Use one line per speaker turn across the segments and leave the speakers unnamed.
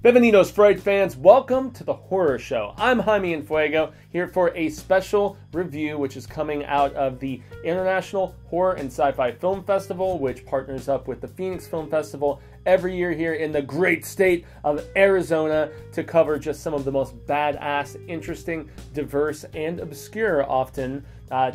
Bienvenidos, Fright fans. Welcome to the Horror Show. I'm Jaime and Fuego, here for a special review which is coming out of the International Horror and Sci-Fi Film Festival, which partners up with the Phoenix Film Festival every year here in the great state of Arizona to cover just some of the most badass, interesting, diverse, and obscure often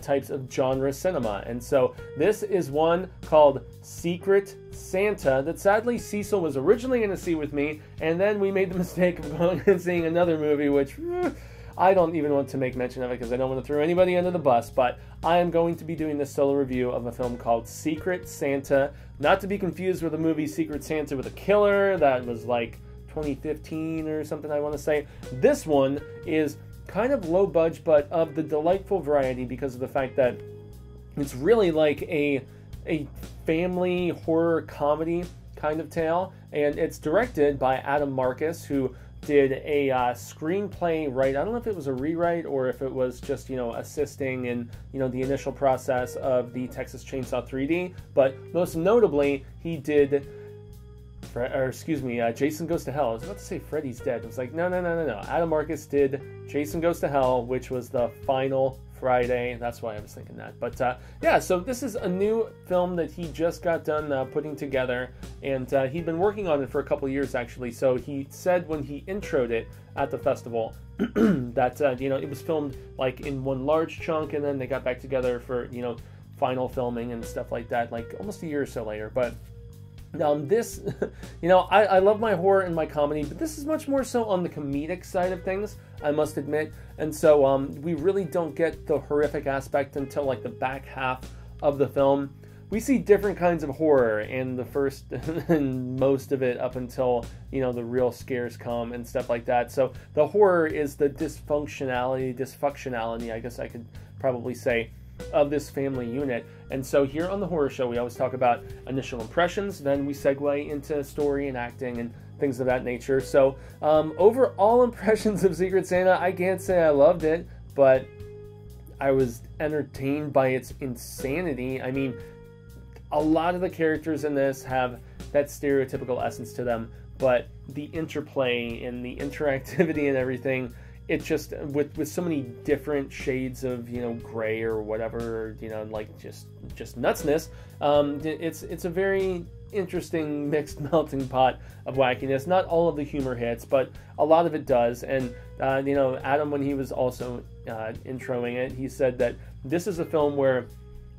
types of genre cinema. And so this is one called Secret Santa that sadly Cecil was originally going to see with me, and then we made the mistake of going and seeing another movie which I don't even want to make mention of it because I don't want to throw anybody under the bus, but I am going to be doing this solo review of a film called Secret Santa, not to be confused with the movie Secret Santa with a Killer that was like 2015 or something, I want to say. This one is kind of low budge, but of the delightful variety because of the fact that it's really like a family horror comedy kind of tale, and it's directed by Adam Marcus, who did a screenplay write. I don't know if it was a rewrite or if it was just, assisting in, the initial process of the Texas Chainsaw 3D, but most notably, he did Jason Goes to Hell. I was about to say Freddy's Dead. I was like, no. Adam Marcus did Jason Goes to Hell, which was the final Friday. That's why I was thinking that. But yeah, so this is a new film that he just got done putting together, and he'd been working on it for a couple years actually. So he said when he introed it at the festival that it was filmed like in one large chunk, and then they got back together for final filming and stuff like that, like almost a year or so later. But this, I love my horror and my comedy, but this is much more so on the comedic side of things, I must admit. And so we really don't get the horrific aspect until like the back half of the film. We see different kinds of horror in the first and most of it up until, the real scares come and stuff like that. So the horror is the dysfunctionality, I guess I could probably say, of this family unit. And so here on the Horror Show, we always talk about initial impressions, then we segue into story and acting and things of that nature. So overall impressions of Secret Santa, I can't say I loved it, but I was entertained by its insanity. I mean, a lot of the characters in this have that stereotypical essence to them, but the interplay and the interactivity and everything, it just, with so many different shades of, gray or whatever, like just nutsness, it's a very interesting mixed melting pot of wackiness. Not all of the humor hits, but a lot of it does. And, Adam, when he was also introing it, he said that this is a film where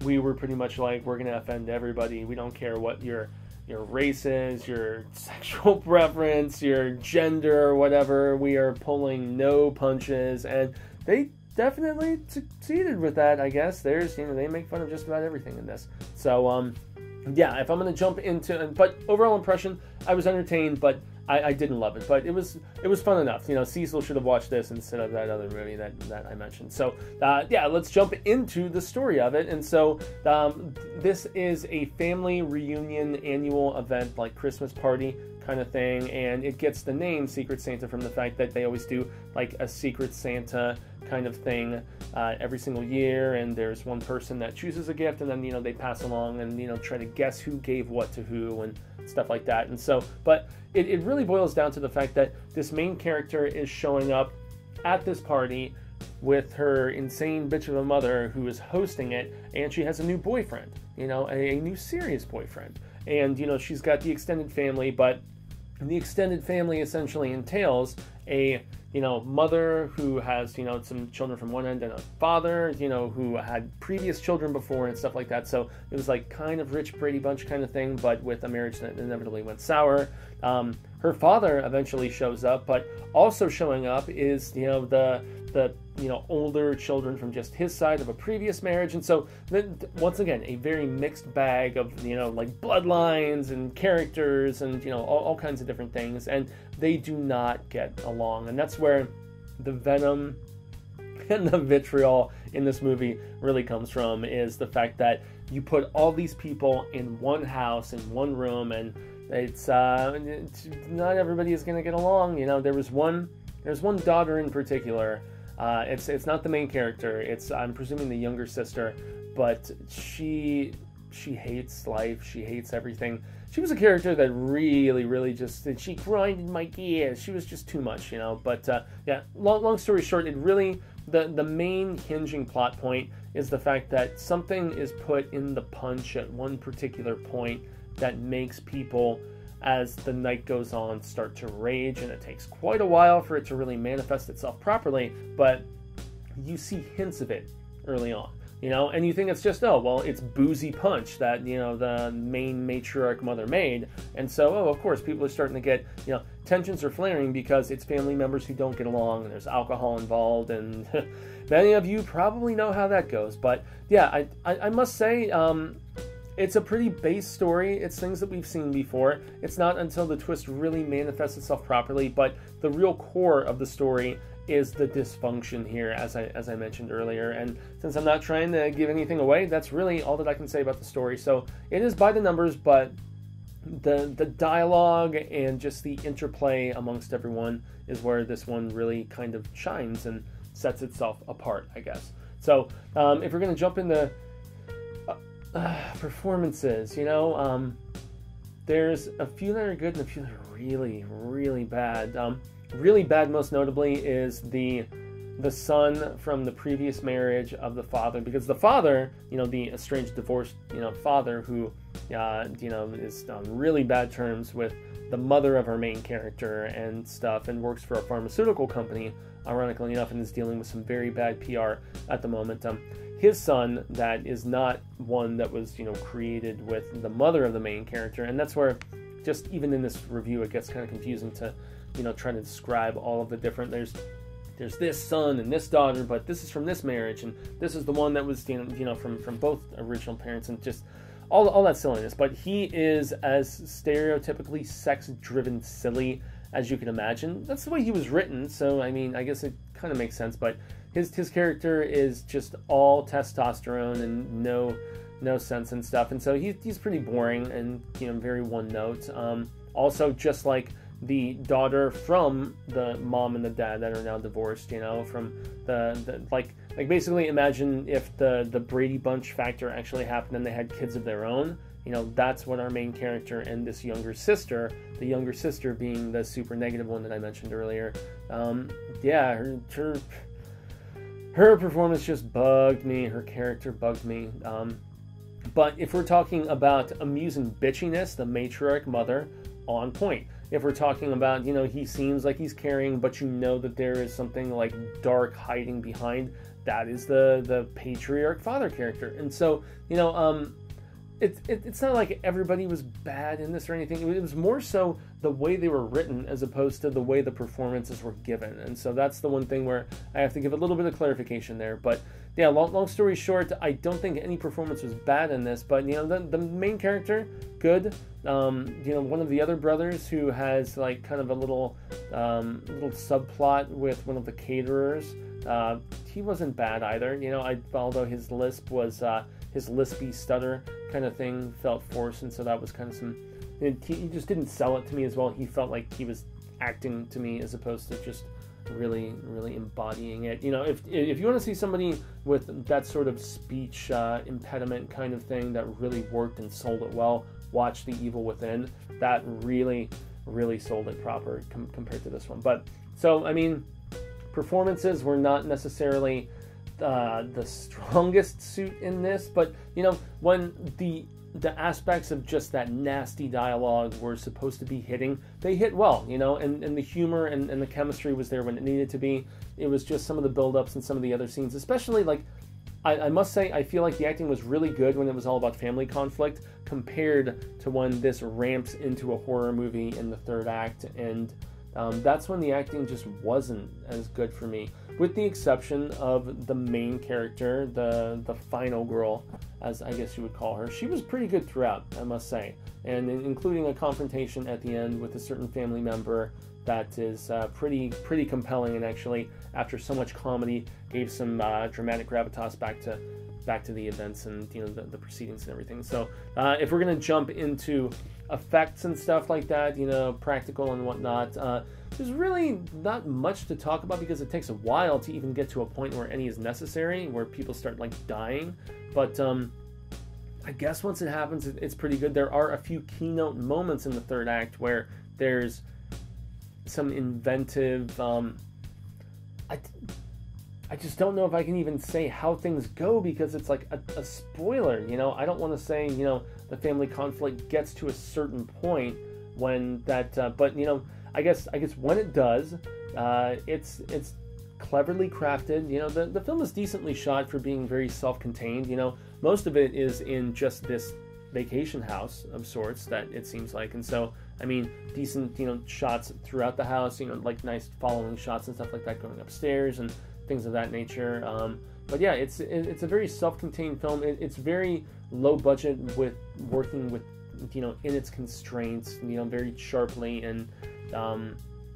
we were pretty much like, we're going to offend everybody. We don't care what your race is, your sexual preference, your gender, or whatever. We are pulling no punches, and they definitely succeeded with that, I guess. They make fun of just about everything in this. So, yeah, if I'm going to jump into, but overall impression, I was entertained, but I didn't love it, but it was fun enough. Cecil should have watched this instead of that other movie that I mentioned. So, yeah, let's jump into the story of it. And so, this is a family reunion annual event, like Christmas party kind of thing, and it gets the name Secret Santa from the fact that they always do like a Secret Santa kind of thing every single year, and there's one person that chooses a gift, and then they pass along and try to guess who gave what to who and stuff like that. And so, but it really boils down to the fact that this main character is showing up at this party with her insane bitch of a mother who is hosting it, and she has a new boyfriend, a new serious boyfriend. And, she's got the extended family, but the extended family essentially entails a, mother who has, some children from one end, and a father, who had previous children before and stuff like that. So it was like kind of rich Brady Bunch kind of thing, but with a marriage that inevitably went sour. Her father eventually shows up, but also showing up is, the older children from just his side of a previous marriage. And so then once again, a very mixed bag of, like bloodlines and characters and, all kinds of different things. And they do not get along. And that's where the venom and the vitriol in this movie really comes from, is the fact that you put all these people in one house, in one room, and it's not everybody is going to get along. There's one daughter in particular. It's not the main character. It's, I'm presuming, the younger sister, but she she hates life. She hates everything. She was a character that really just, she grinded my gears. She was just too much, you know. But yeah, long story short, it really, the main hinging plot point is the fact that something is put in the punch at one particular point that makes people, as the night goes on, start to rage, and it takes quite a while for it to really manifest itself properly, but you see hints of it early on, you know, and you think it's just, oh, well, it's boozy punch that, you know, the main matriarch mother made, and so, oh, of course, people are starting to get, you know, tensions are flaring because it's family members who don't get along, and there's alcohol involved, and many of you probably know how that goes, but yeah, I must say, it's a pretty base story. It's things that we've seen before. It's not until the twist really manifests itself properly, but the real core of the story is the dysfunction here, as I mentioned earlier. And since I'm not trying to give anything away, that's really all that I can say about the story. So it is by the numbers, but the dialogue and just the interplay amongst everyone is where this one really kind of shines and sets itself apart, I guess. So if we're going to jump into performances, you know, there's a few that are good and a few that are really bad. Really bad, most notably, is the son from the previous marriage of the father, because the father, you know, the estranged, divorced, you know, father who, you know, is on really bad terms with the mother of our main character and stuff, and works for a pharmaceutical company, ironically enough, and is dealing with some very bad PR at the moment. His son, that is not one that was, you know, created with the mother of the main character, and that's where, just even in this review, it gets kind of confusing to, you know, trying to describe all of the different, there's this son and this daughter, but this is from this marriage, and this is the one that was, you know, from both original parents, and just all that silliness. But he is as stereotypically sex-driven silly as you can imagine. That's the way he was written, so I mean, I guess it kind of makes sense, but his character is just all testosterone and no sense and stuff, and so he's pretty boring and, you know, very one note. Also, just like the daughter from the mom and the dad that are now divorced, you know, from the like basically imagine if the Brady Bunch factor actually happened and they had kids of their own. You know, that's what our main character and this younger sister, the younger sister being the super negative one that I mentioned earlier. Yeah, her performance just bugged me. Her character bugged me. But if we're talking about amusing bitchiness, the matriarch mother, on point. If we're talking about, you know, he seems like he's caring, but you know that there is something like dark hiding behind, that is the patriarch father character. And so, you know, it's not like everybody was bad in this or anything. It was more so the way they were written as opposed to the way the performances were given. And so that's the one thing where I have to give a little bit of clarification there. But yeah, long story short, I don't think any performance was bad in this. But, you know, the main character, good. You know, one of the other brothers who has like kind of a little subplot with one of the caterers, he wasn't bad either. You know, although his lisp was his lispy stutter kind of thing felt forced, and so that was kind of he just didn't sell it to me as well. He felt like he was acting to me as opposed to just really embodying it. You know, if you want to see somebody with that sort of speech impediment kind of thing that really worked and sold it well, watch The Evil Within. That really sold it proper compared to this one. But so, I mean, performances were not necessarily the strongest suit in this, but, you know, when the aspects of just that nasty dialogue were supposed to be hitting, they hit well, you know, and the humor and the chemistry was there when it needed to be. It was just some of the build-ups and some of the other scenes, especially, like, I must say, I feel like the acting was really good when it was all about family conflict compared to when this ramps into a horror movie in the third act, and that's when the acting just wasn't as good for me, with the exception of the main character, the final girl, as I guess you would call her. She was pretty good throughout, I must say, and including a confrontation at the end with a certain family member that is pretty compelling, and actually, after so much comedy, gave some dramatic gravitas back to the events and, you know, the proceedings and everything. So if we're gonna jump into effects and stuff like that, you know, practical and whatnot, there's really not much to talk about because it takes a while to even get to a point where any is necessary, where people start like dying. But I guess once it happens, it's pretty good. There are a few keynote moments in the third act where there's some inventive. I just don't know if I can even say how things go because it's like a spoiler. I don't want to say the family conflict gets to a certain point when that. But I guess when it does, it's cleverly crafted. The film is decently shot for being very self-contained. Most of it is in just this vacation house of sorts that it seems like, and so decent shots throughout the house. Like nice following shots and stuff like that going upstairs and things of that nature. But yeah, it's a very self-contained film. It's very low budget with working with in its constraints. Very sharply, and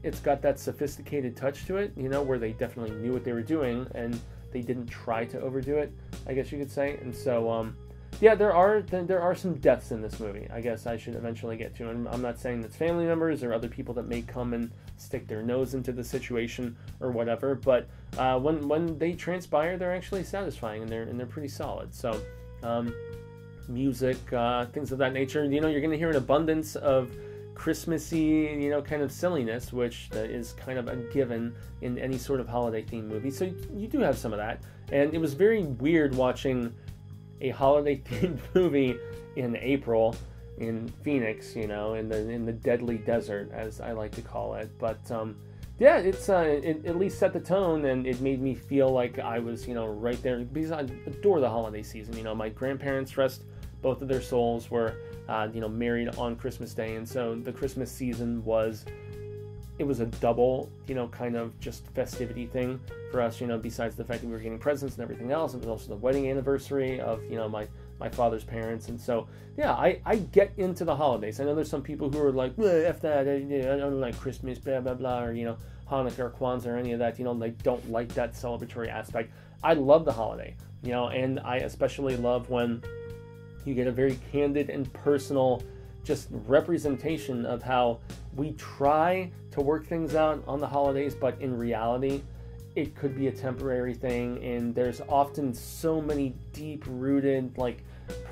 it's got that sophisticated touch to it. Where they definitely knew what they were doing and they didn't try to overdo it, I guess you could say. And so yeah, there are some deaths in this movie. I guess I should eventually get to, and I'm not saying that's family members or other people that may come and stick their nose into the situation or whatever. But when they transpire, they're actually satisfying and they're pretty solid. So music, things of that nature. You're going to hear an abundance of Christmassy, kind of silliness, which is kind of a given in any sort of holiday themed movie. So you do have some of that, and it was very weird watching a holiday themed movie in April in Phoenix, in the deadly desert, as I like to call it. But yeah, it at least set the tone, and it made me feel like I was right there, because I adore the holiday season. My grandparents, rest both of their souls, were married on Christmas Day, and so the Christmas season was a double kind of just festivity thing for us. Besides the fact that we were getting presents and everything else, it was also the wedding anniversary of my father's parents. And so yeah, I get into the holidays. I know there's some people who are like, well, F that, I don't like Christmas, blah blah blah, or Hanukkah or Kwanzaa or any of that. They don't like that celebratory aspect. I love the holiday, and I especially love when you get a very candid and personal just representation of how we try to work things out on the holidays, but in reality, it could be a temporary thing, and there's often so many deep-rooted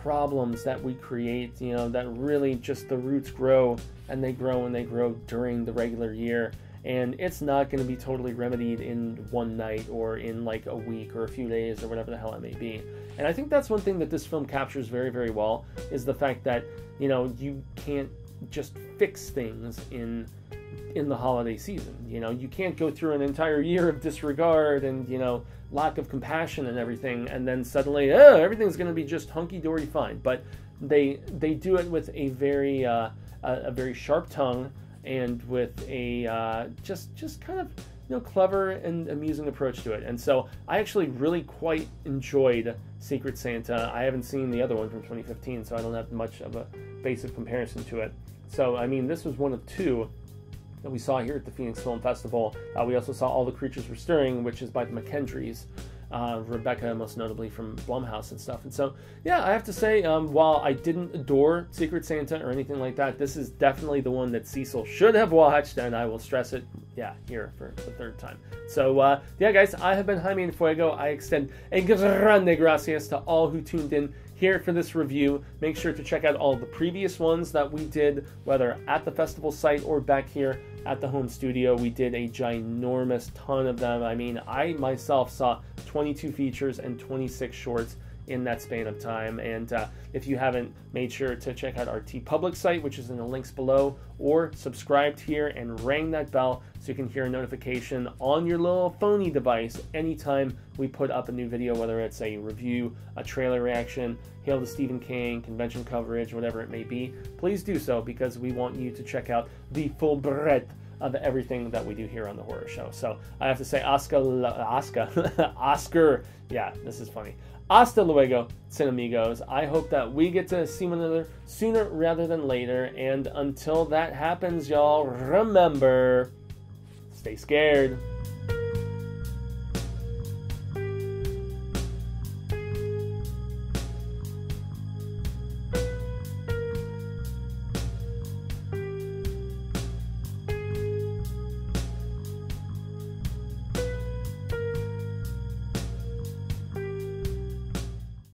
problems that we create, that really just the roots grow, and they grow and they grow during the regular year, and it's not going to be totally remedied in one night or in a week or a few days or whatever the hell it may be. And I think that's one thing that this film captures very, very well, is the fact that you can't just fix things in the holiday season. You can't go through an entire year of disregard and lack of compassion and everything, and then suddenly everything's going to be just hunky-dory fine. But they do it with a very sharp tongue, and with a just kind of clever and amusing approach to it. And so I actually really quite enjoyed Secret Santa. I haven't seen the other one from 2015, so I don't have much of a base of comparison to it. So this was one of two that we saw here at the Phoenix Film Festival. We also saw All the Creatures Were Stirring, which is by the McKendries. Rebecca, most notably from Blumhouse and stuff. And so, yeah, I have to say, while I didn't adore Secret Santa or anything like that, this is definitely the one that Cecil should have watched, and I will stress it, here for the third time. So, yeah, guys, I have been Jaime and Fuego. I extend a grande gracias to all who tuned in here for this review. Make sure to check out all the previous ones that we did, whether at the festival site or back here at the home studio. We did a ginormous ton of them. I myself saw 22 features and 26 shorts in that span of time. And if you haven't, made sure to check out our TeePublic site, which is in the links below, or subscribed here and ring that bell so you can hear a notification on your little phony device anytime we put up a new video, whether it's a review, a trailer reaction, Hail to Stephen King, convention coverage, whatever it may be. Please do so, because we want you to check out the full breadth of everything that we do here on the Horror Show. So I have to say, Oscar, yeah, this is funny. Hasta luego, Cinemigos. I hope that we get to see one another sooner rather than later. And until that happens, y'all, remember, stay scared.